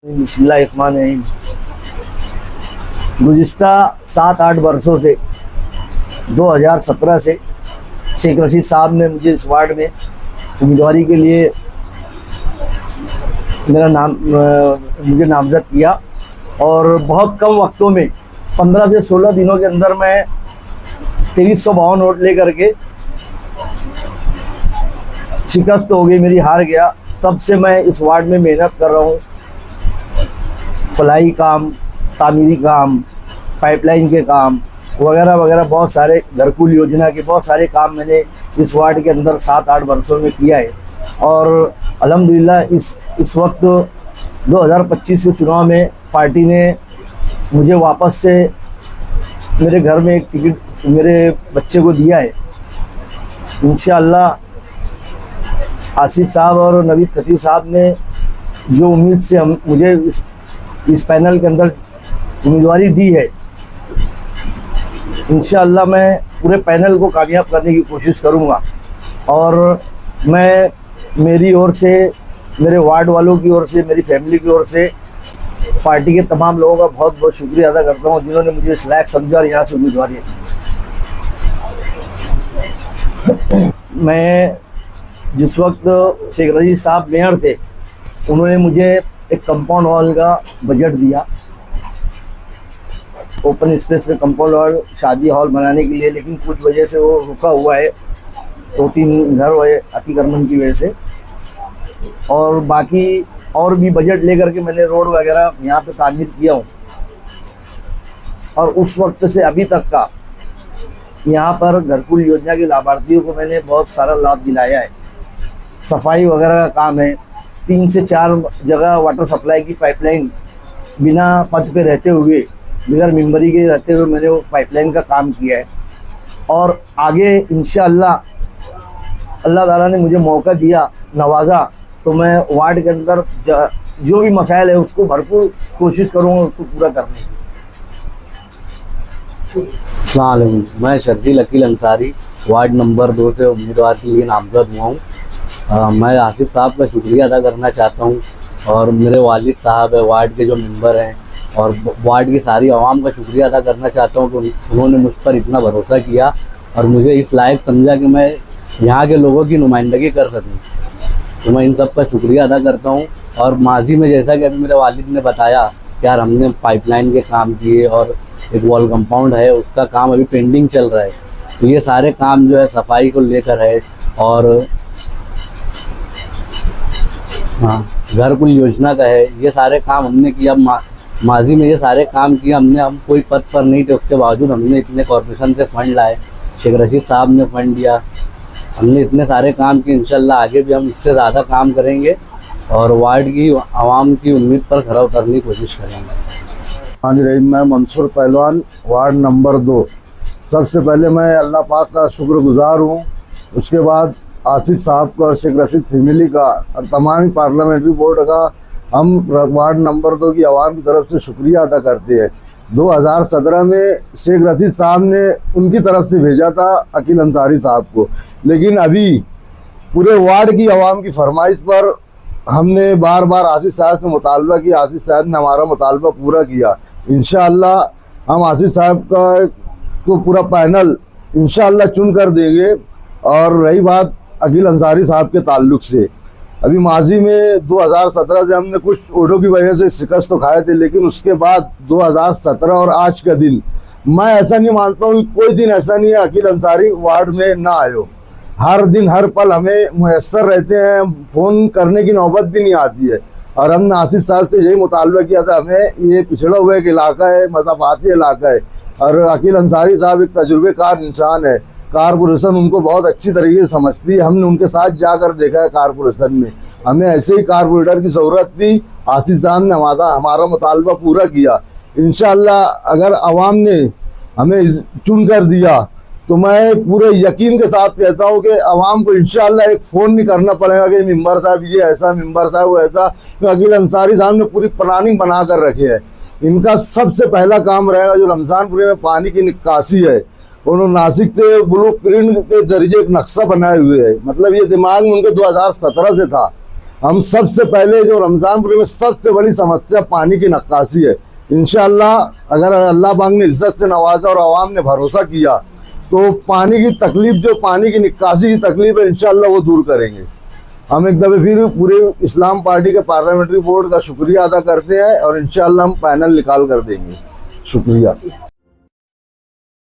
बिस्मिल्लाहिर्रहमानिर्रहीम। गुज़िश्ता 7-8 वर्षों से 2017 से शेख रशीद साहब ने मुझे इस वार्ड में उम्मीदवारी के लिए मुझे नामज़द किया और बहुत कम वक्तों में 15 से 16 दिनों के अंदर मैं 2352 वोट लेकर के शिकस्त हो गई, मेरी हार गया। तब से मैं इस वार्ड में मेहनत कर रहा हूँ। फलाई काम, तामीरी काम, पाइपलाइन के काम वगैरह वगैरह बहुत सारे, घरकुल योजना के बहुत सारे काम मैंने इस वार्ड के अंदर 7-8 वर्षों में किया है। और अल्हम्दुलिल्लाह इस वक्त 2025 के चुनाव में पार्टी ने मुझे वापस से मेरे घर में एक टिकट मेरे बच्चे को दिया है। इंशाअल्लाह आसिफ साहब और नवीद खतीब साहब ने जो उम्मीद से मुझे इस पैनल के अंदर उम्मीदवारी दी है, इंशाअल्लाह मैं पूरे पैनल को कामयाब करने की कोशिश करूंगा। और मैं मेरी ओर से, मेरे वार्ड वालों की ओर से, मेरी फैमिली की ओर से पार्टी के तमाम लोगों का बहुत बहुत शुक्रिया अदा करता हूं जिन्होंने मुझे इस लायक समझा और यहाँ से उम्मीदवारी दी। मैं जिस वक्त शेख रशीद साहब मेयर थे, उन्होंने मुझे एक कंपाउंड वॉल का बजट दिया, ओपन स्पेस में कंपाउंड वॉल शादी हॉल बनाने के लिए, लेकिन कुछ वजह से वो रुका हुआ है, 2-3 घर हुए अतिक्रमण की वजह से। और बाकी और भी बजट लेकर के मैंने रोड वगैरह यहाँ पे तामीर किया हूँ। और उस वक्त से अभी तक का यहाँ पर घरकुल योजना के लाभार्थियों को मैंने बहुत सारा लाभ दिलाया है। सफाई वगैरह का काम है, 3 से 4 जगह वाटर सप्लाई की पाइपलाइन बिना पद पे रहते हुए, बगैर मेंबरी के रहते हुए मैंने वो पाइपलाइन का काम किया है। और आगे इंशाअल्लाह अल्लाह ताला ने मुझे मौका दिया, नवाजा, तो मैं वार्ड के अंदर जो भी मसाइल है उसको भरपूर कोशिश करूँगा उसको पूरा करने की। अस्सलाम वालेकुम, मैं शर्जील अकील अंसारी वार्ड नंबर 2 से उम्मीदवार के लिए नामजद हुआ हूँ। मैं आसिफ साहब का शुक्रिया अदा करना चाहता हूँ और मेरे वालिद साहब है, वार्ड के जो मेंबर हैं, और वार्ड की सारी आवाम का शुक्रिया अदा करना चाहता हूँ कि उन्होंने मुझ पर इतना भरोसा किया और मुझे इस लायक समझा कि मैं यहाँ के लोगों की नुमाइंदगी कर सकूँ। तो मैं इन सब का शुक्रिया अदा करता हूँ। और माजी में जैसा कि अभी मेरे वालिद ने बताया कि यार हमने पाइपलाइन के काम किए और एक वॉल कंपाउंड है उसका काम अभी पेंडिंग चल रहा है, तो ये सारे काम जो है सफाई को लेकर है। और हाँ, घरकुल योजना का है, ये सारे काम हमने किया। माजी में ये सारे काम किए हमने। हम कोई पद पर नहीं थे, उसके बावजूद हमने इतने कॉर्पोरेशन से फ़ंड लाए, शेख रशीद साहब ने फ़ंड दिया, हमने इतने सारे काम किए। इंशाल्लाह आगे भी हम इससे ज़्यादा काम करेंगे और वार्ड की आवाम की उम्मीद पर खरा उतरने की कोशिश करेंगे। हाँ जी, मैं मंसूर पहलवान, वार्ड नंबर 2। सबसे पहले मैं अल्लाह पाक का शुक्रगुजार हूँ, उसके बाद आसिफ साहब का और शेख रशीद फैमिली का और तमाम पार्लियामेंट्री बोर्ड का हम वार्ड नंबर 2 की आवाम की तरफ से शुक्रिया अदा करते हैं। 2017 में शेख रशीद साहब ने उनकी तरफ से भेजा था अकील अंसारी साहब को, लेकिन अभी पूरे वार्ड की आवाम की फरमाइश पर हमने बार बार आसिफ साहब से मुतालबा किया, आसिफ साहब ने हमारा मुतालबा पूरा किया। इंशाअल्लाह हम आसिफ साहब का तो पूरा पैनल इंशाअल्लाह चुन कर देंगे। और रही बात अकील अंसारी साहब के ताल्लुक से, अभी माजी में 2017 से हमने कुछ वोटों की वजह से शिकस्त तो खाए थे, लेकिन उसके बाद 2017 और आज का दिन, मैं ऐसा नहीं मानता हूँ कोई दिन ऐसा नहीं है अकील अंसारी वार्ड में ना आए हो। हर दिन हर पल हमें मुयस्सर रहते हैं, फ़ोन करने की नौबत भी नहीं आती है। और हमने आसिफ साहब से यही मुतालबा किया था, हमें ये पिछड़ा हुआ एक इलाका है, मज़ाफ़ाती इलाका है, और अकील अंसारी साहब एक तजुर्बेकार इंसान है, कारपोरेशन उनको बहुत अच्छी तरीके से समझती है। हमने उनके साथ जाकर देखा है कारपोरेशन में, हमें ऐसे ही कारपोरेटर की ज़रूरत थी। आसिफ साहब ने हमारा मुतालबा पूरा किया। इंशाअल्लाह अगर आवाम ने हमें चुन कर दिया तो मैं पूरे यकीन के साथ कहता हूँ कि आवाम को इंशाअल्लाह एक फ़ोन नहीं करना पड़ेगा कि मेंबर साहब ये ऐसा, मेंबर साहब वो ऐसा। तो अकील अंसारी साहब ने पूरी प्लानिंग बना कर रखी है। इनका सबसे पहला काम रहेगा जो रमज़ानपुरे में पानी की निकासी है, उन्होंने नासिक से ब्लू प्रिंट के जरिए एक नक्शा बनाए हुए है। मतलब ये दिमाग में उनके 2017 से था हम सबसे पहले जो रमज़ानपुर में सबसे बड़ी समस्या पानी की नक्काशी है। इंशाअल्लाह अगर अल्लाह पाक ने इज्जत से नवाजा और आवाम ने भरोसा किया तो पानी की तकलीफ, जो पानी की निकासी की तकलीफ है, इंशाअल्लाह वो दूर करेंगे। हम एक दफ़े फिर पूरे इस्लाम पार्टी के पार्लियामेंट्री बोर्ड का शुक्रिया अदा करते हैं और इंशाअल्लाह हम पैनल निकाल कर देंगे। शुक्रिया।